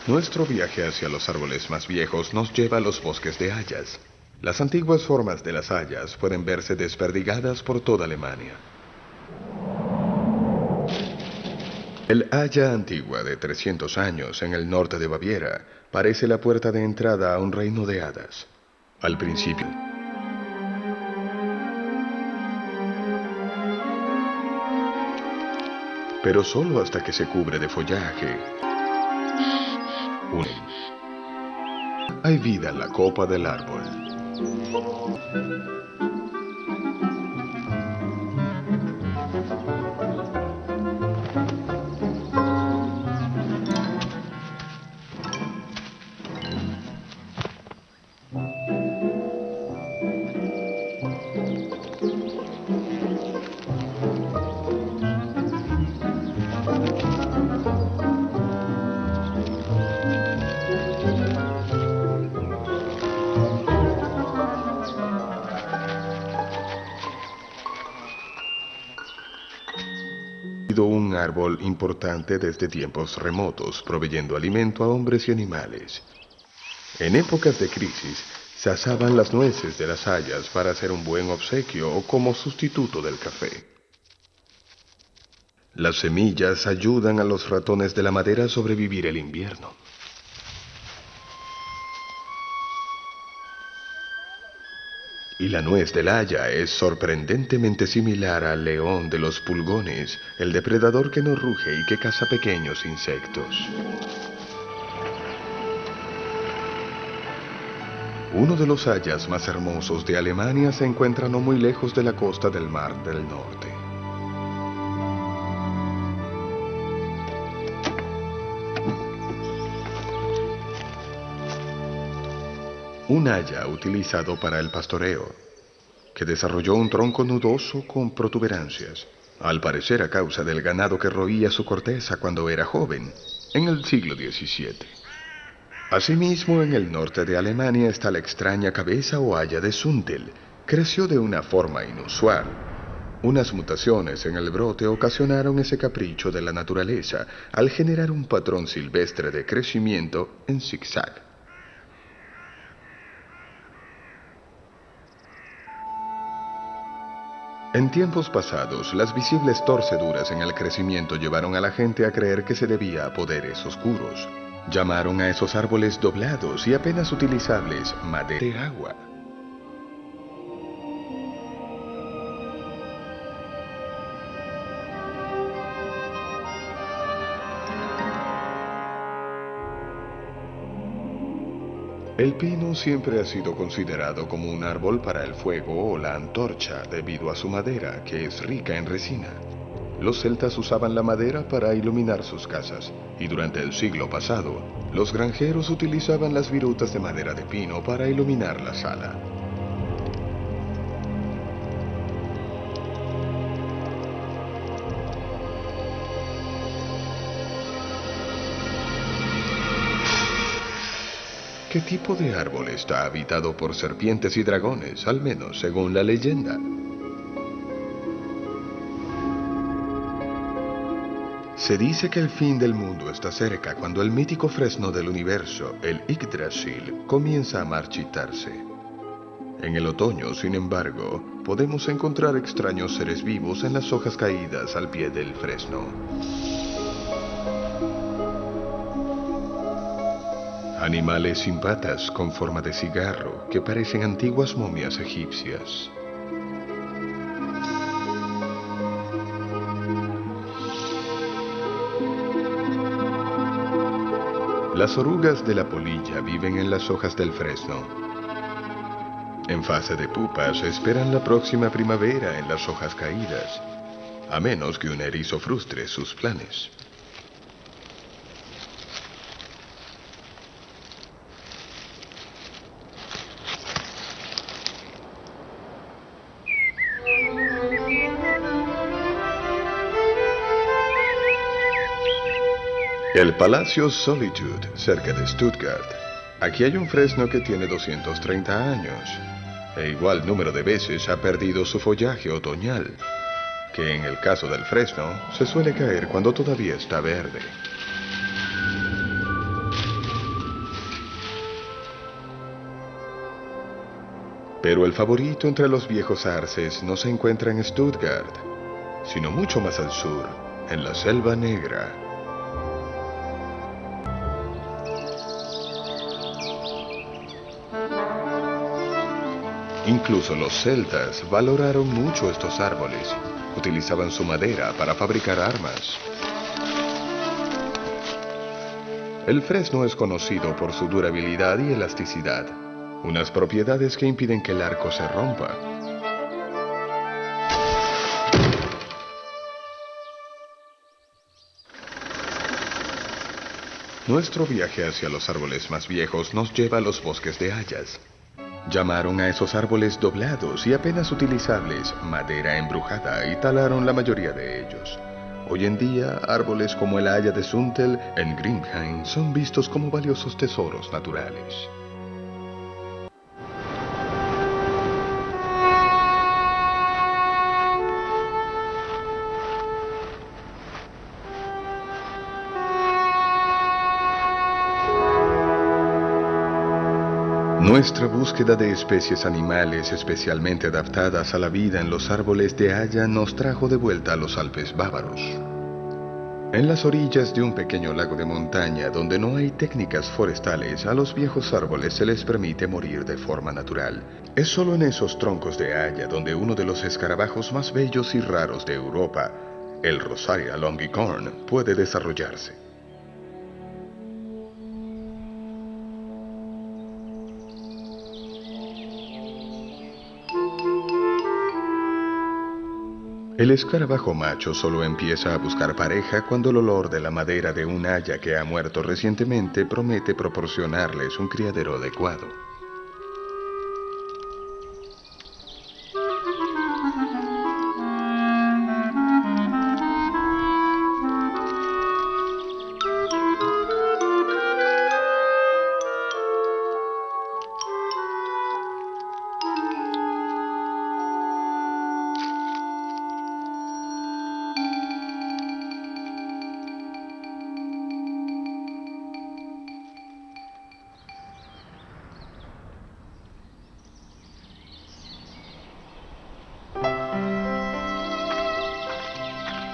Nuestro viaje hacia los árboles más viejos nos lleva a los bosques de hayas. Las antiguas formas de las hayas pueden verse desperdigadas por toda Alemania. El haya antigua de 300 años en el norte de Baviera parece la puerta de entrada a un reino de hadas. Al principio, pero solo hasta que se cubre de follaje. Hay vida en la copa del árbol. Un árbol importante desde tiempos remotos, proveyendo alimento a hombres y animales. En épocas de crisis, se asaban las nueces de las hayas para hacer un buen obsequio o como sustituto del café. Las semillas ayudan a los ratones de la madera a sobrevivir el invierno. Y la nuez del haya es sorprendentemente similar al león de los pulgones, el depredador que no ruge y que caza pequeños insectos. Uno de los hayas más hermosos de Alemania se encuentra no muy lejos de la costa del Mar del Norte. Un haya utilizado para el pastoreo, que desarrolló un tronco nudoso con protuberancias, al parecer a causa del ganado que roía su corteza cuando era joven, en el siglo XVII. Asimismo, en el norte de Alemania está la extraña cabeza o haya de Sundel. Creció de una forma inusual. Unas mutaciones en el brote ocasionaron ese capricho de la naturaleza al generar un patrón silvestre de crecimiento en zigzag. En tiempos pasados, las visibles torceduras en el crecimiento llevaron a la gente a creer que se debía a poderes oscuros. Llamaron a esos árboles doblados y apenas utilizables madera de agua. El pino siempre ha sido considerado como un árbol para el fuego o la antorcha debido a su madera, que es rica en resina. Los celtas usaban la madera para iluminar sus casas, y durante el siglo pasado, los granjeros utilizaban las virutas de madera de pino para iluminar la sala. ¿Qué tipo de árbol está habitado por serpientes y dragones, al menos según la leyenda? Se dice que el fin del mundo está cerca cuando el mítico fresno del universo, el Yggdrasil, comienza a marchitarse. En el otoño, sin embargo, podemos encontrar extraños seres vivos en las hojas caídas al pie del fresno. Animales sin patas con forma de cigarro que parecen antiguas momias egipcias. Las orugas de la polilla viven en las hojas del fresno. En fase de pupas esperan la próxima primavera en las hojas caídas, a menos que un erizo frustre sus planes. El Palacio Solitude, cerca de Stuttgart. Aquí hay un fresno que tiene 230 años, e igual número de veces ha perdido su follaje otoñal, que en el caso del fresno se suele caer cuando todavía está verde. Pero el favorito entre los viejos arces no se encuentra en Stuttgart, sino mucho más al sur, en la Selva Negra. Incluso los celtas valoraron mucho estos árboles. Utilizaban su madera para fabricar armas. El fresno es conocido por su durabilidad y elasticidad, unas propiedades que impiden que el arco se rompa. Nuestro viaje hacia los árboles más viejos nos lleva a los bosques de hayas. Llamaron a esos árboles doblados y apenas utilizables madera embrujada y talaron la mayoría de ellos. Hoy en día, árboles como el haya de Suntel en Grimheim son vistos como valiosos tesoros naturales. Nuestra búsqueda de especies animales especialmente adaptadas a la vida en los árboles de haya nos trajo de vuelta a los Alpes bávaros. En las orillas de un pequeño lago de montaña donde no hay técnicas forestales, a los viejos árboles se les permite morir de forma natural. Es solo en esos troncos de haya donde uno de los escarabajos más bellos y raros de Europa, el Rosaria longicorn, puede desarrollarse. El escarabajo macho solo empieza a buscar pareja cuando el olor de la madera de un haya que ha muerto recientemente promete proporcionarles un criadero adecuado.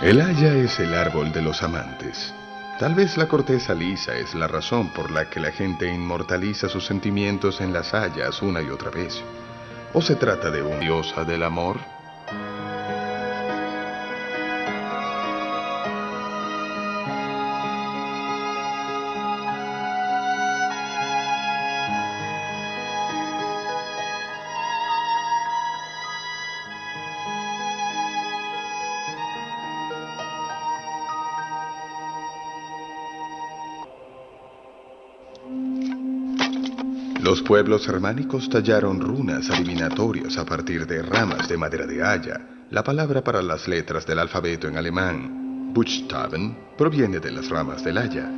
El haya es el árbol de los amantes. Tal vez la corteza lisa es la razón por la que la gente inmortaliza sus sentimientos en las hayas una y otra vez. ¿O se trata de una diosa del amor? Los pueblos germánicos tallaron runas adivinatorias a partir de ramas de madera de haya. La palabra para las letras del alfabeto en alemán, Buchstaben, proviene de las ramas del haya.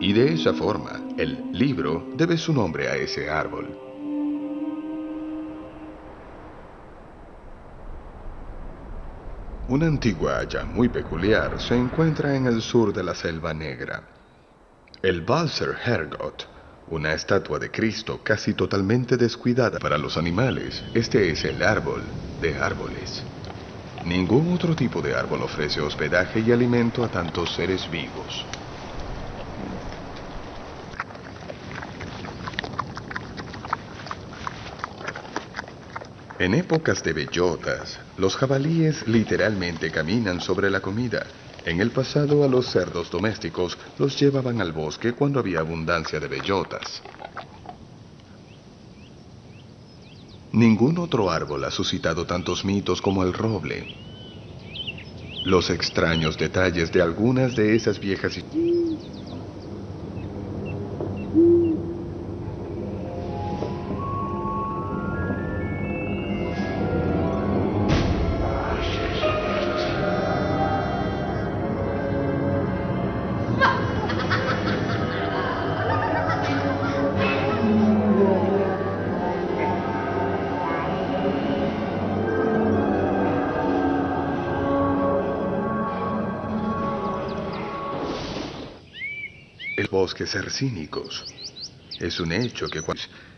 Y de esa forma, el libro debe su nombre a ese árbol. Una antigua haya muy peculiar se encuentra en el sur de la Selva Negra. El Balser Hergot, una estatua de Cristo casi totalmente descuidada para los animales. Este es el árbol de árboles. Ningún otro tipo de árbol ofrece hospedaje y alimento a tantos seres vivos. En épocas de bellotas, los jabalíes literalmente caminan sobre la comida. En el pasado, a los cerdos domésticos los llevaban al bosque cuando había abundancia de bellotas. Ningún otro árbol ha suscitado tantos mitos como el roble. Los extraños detalles de algunas de esas viejas bosques arcínicos. Es un hecho que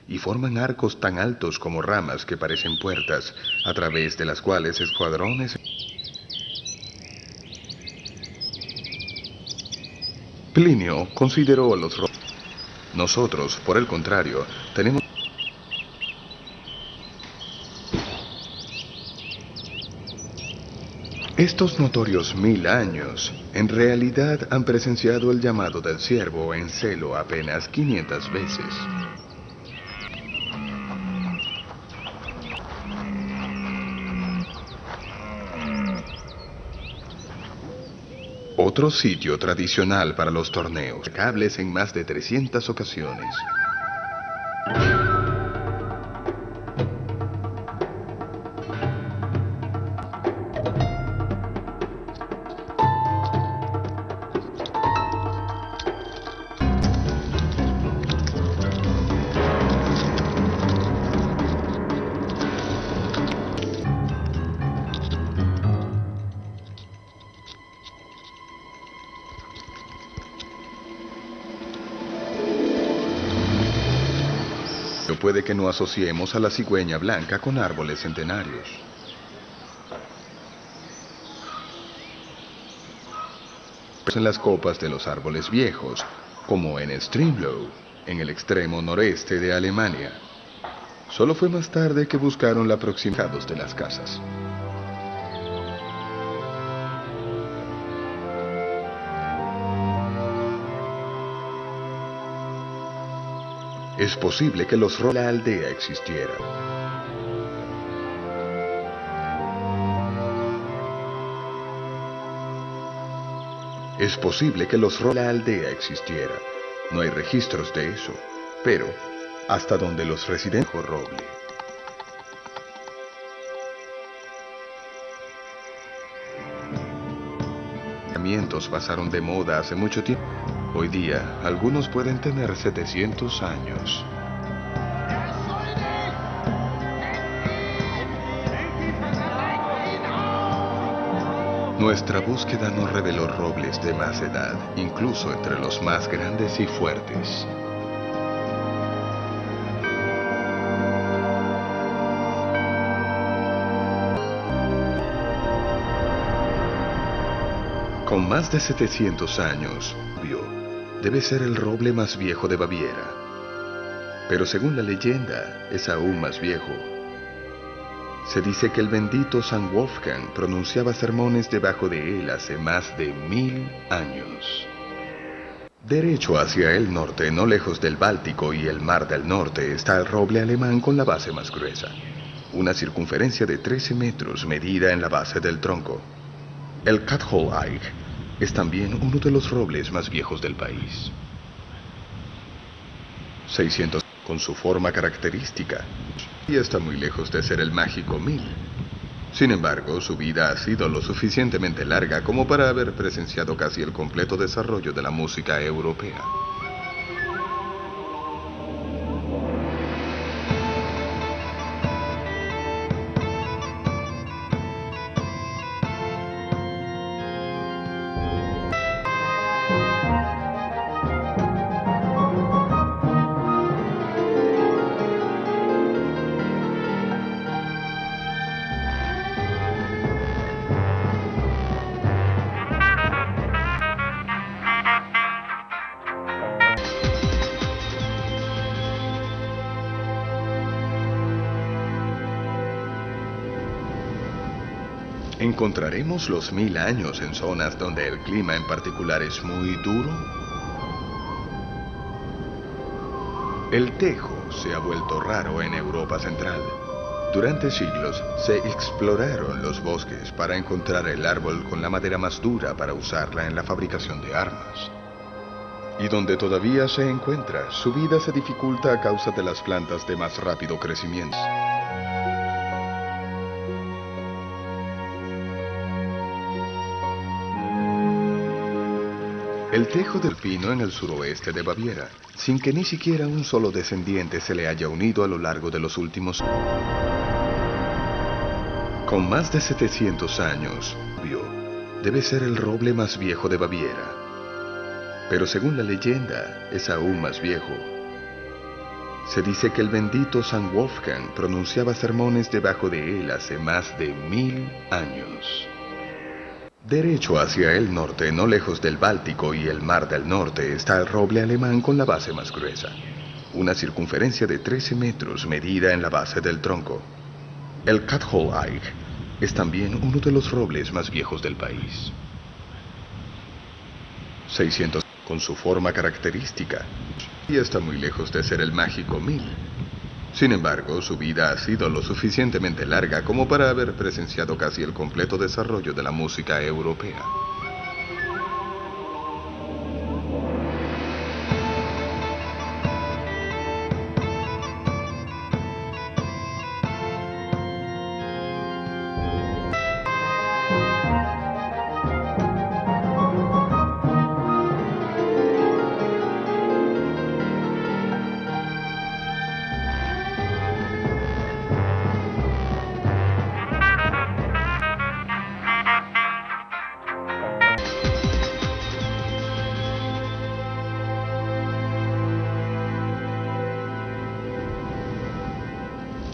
y forman arcos tan altos como ramas que parecen puertas, a través de las cuales escuadrones. Plinio consideró a los robles. Nosotros, por el contrario, tenemos. Estos notorios 1000 años, en realidad han presenciado el llamado del ciervo en celo apenas 500 veces. Otro sitio tradicional para los torneos, cables en más de 300 ocasiones. Puede que no asociemos a la cigüeña blanca con árboles centenarios. En las copas de los árboles viejos, como en Stremlau, en el extremo noreste de Alemania. Solo fue más tarde que buscaron la proximidad de las casas. Es posible que los robles de la aldea existieran. Es posible que los robles de la aldea existieran. No hay registros de eso, pero hasta donde los residentes roble. Los pasaron de moda hace mucho tiempo. Hoy día, algunos pueden tener 700 años. Nuestra búsqueda no reveló robles de más edad, incluso entre los más grandes y fuertes. Con más de 700 años, debe ser el roble más viejo de Baviera. Pero según la leyenda, es aún más viejo. Se dice que el bendito San Wolfgang pronunciaba sermones debajo de él hace más de 1000 años. Derecho hacia el norte, no lejos del Báltico y el Mar del Norte, está el roble alemán con la base más gruesa. Una circunferencia de 13 metros medida en la base del tronco. El Katholeich es también uno de los robles más viejos del país. 600 con su forma característica, y está muy lejos de ser el mágico 1000. Sin embargo, su vida ha sido lo suficientemente larga como para haber presenciado casi el completo desarrollo de la música europea. ¿Encontraremos los 1000 años en zonas donde el clima en particular es muy duro? El tejo se ha vuelto raro en Europa Central. Durante siglos se exploraron los bosques para encontrar el árbol con la madera más dura para usarla en la fabricación de armas. Y donde todavía se encuentra, su vida se dificulta a causa de las plantas de más rápido crecimiento. El tejo del pino en el suroeste de Baviera, sin que ni siquiera un solo descendiente se le haya unido a lo largo de los últimos... Con más de 700 años, debe ser el roble más viejo de Baviera. Pero según la leyenda, es aún más viejo. Se dice que el bendito San Wolfgang pronunciaba sermones debajo de él hace más de 1000 años. Derecho hacia el norte, no lejos del Báltico y el Mar del Norte, está el roble alemán con la base más gruesa. Una circunferencia de 13 metros medida en la base del tronco. El Katholeich es también uno de los robles más viejos del país. 600 con su forma característica, y está muy lejos de ser el mágico 1000. Sin embargo, su vida ha sido lo suficientemente larga como para haber presenciado casi el completo desarrollo de la música europea.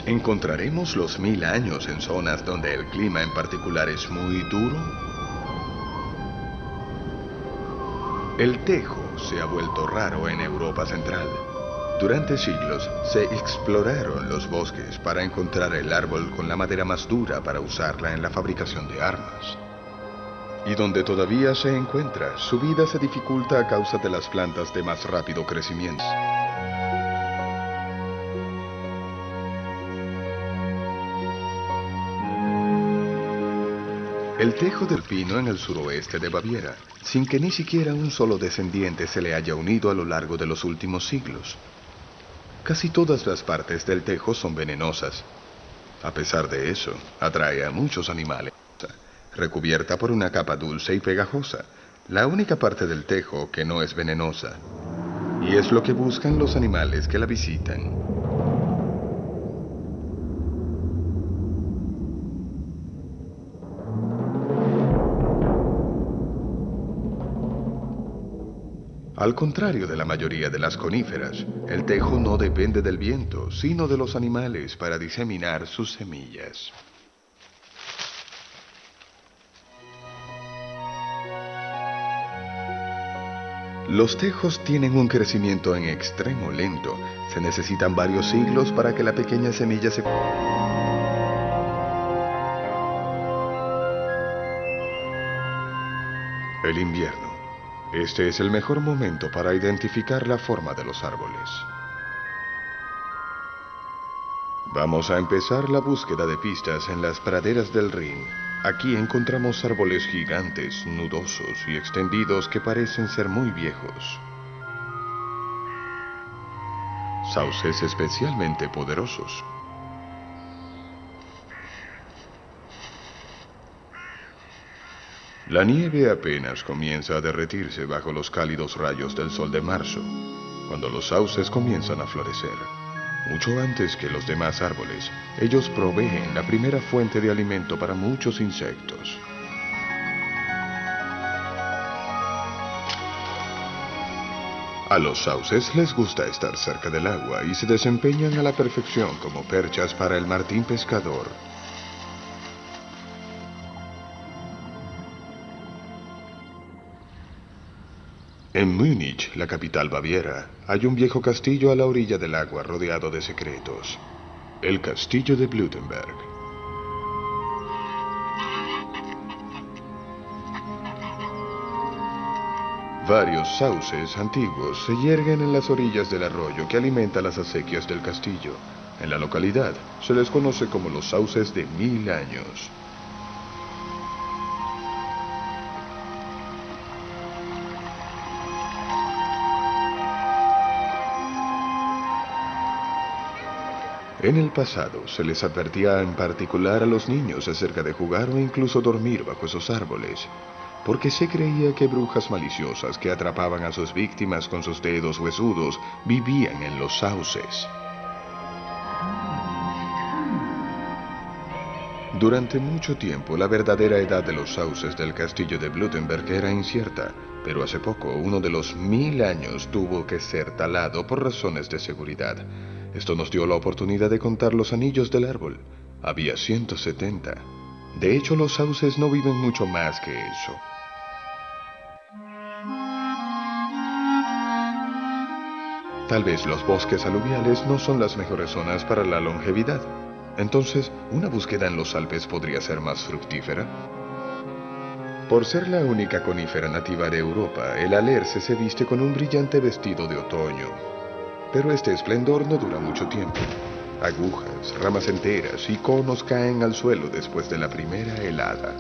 ¿Encontraremos los 1000 años en zonas donde el clima en particular es muy duro? El tejo se ha vuelto raro en Europa Central. Durante siglos se exploraron los bosques para encontrar el árbol con la madera más dura para usarla en la fabricación de armas. Y donde todavía se encuentra, su vida se dificulta a causa de las plantas de más rápido crecimiento. El tejo del pino en el suroeste de Baviera, sin que ni siquiera un solo descendiente se le haya unido a lo largo de los últimos siglos. Casi todas las partes del tejo son venenosas. A pesar de eso, atrae a muchos animales. Recubierta por una capa dulce y pegajosa, la única parte del tejo que no es venenosa. Y es lo que buscan los animales que la visitan. Al contrario de la mayoría de las coníferas, el tejo no depende del viento, sino de los animales para diseminar sus semillas. Los tejos tienen un crecimiento en extremo lento. Se necesitan varios siglos para que la pequeña semilla se... El invierno. Este es el mejor momento para identificar la forma de los árboles. Vamos a empezar la búsqueda de pistas en las praderas del Rin. Aquí encontramos árboles gigantes, nudosos y extendidos que parecen ser muy viejos. Sauces especialmente poderosos. La nieve apenas comienza a derretirse bajo los cálidos rayos del sol de marzo, cuando los sauces comienzan a florecer. Mucho antes que los demás árboles, ellos proveen la primera fuente de alimento para muchos insectos. A los sauces les gusta estar cerca del agua y se desempeñan a la perfección como perchas para el martín pescador. En Múnich, la capital baviera, hay un viejo castillo a la orilla del agua rodeado de secretos. El castillo de Blutenberg. Varios sauces antiguos se yerguen en las orillas del arroyo que alimenta las acequias del castillo. En la localidad se les conoce como los sauces de 1000 años. En el pasado se les advertía en particular a los niños acerca de jugar o incluso dormir bajo esos árboles, porque se creía que brujas maliciosas que atrapaban a sus víctimas con sus dedos huesudos vivían en los sauces. Durante mucho tiempo la verdadera edad de los sauces del castillo de Blutenberg era incierta, pero hace poco uno de los 1000 años tuvo que ser talado por razones de seguridad. Esto nos dio la oportunidad de contar los anillos del árbol. Había 170. De hecho, los sauces no viven mucho más que eso. Tal vez los bosques aluviales no son las mejores zonas para la longevidad. Entonces, ¿una búsqueda en los Alpes podría ser más fructífera? Por ser la única conífera nativa de Europa, el alerce se viste con un brillante vestido de otoño. Pero este esplendor no dura mucho tiempo. Agujas, ramas enteras y conos caen al suelo después de la primera helada.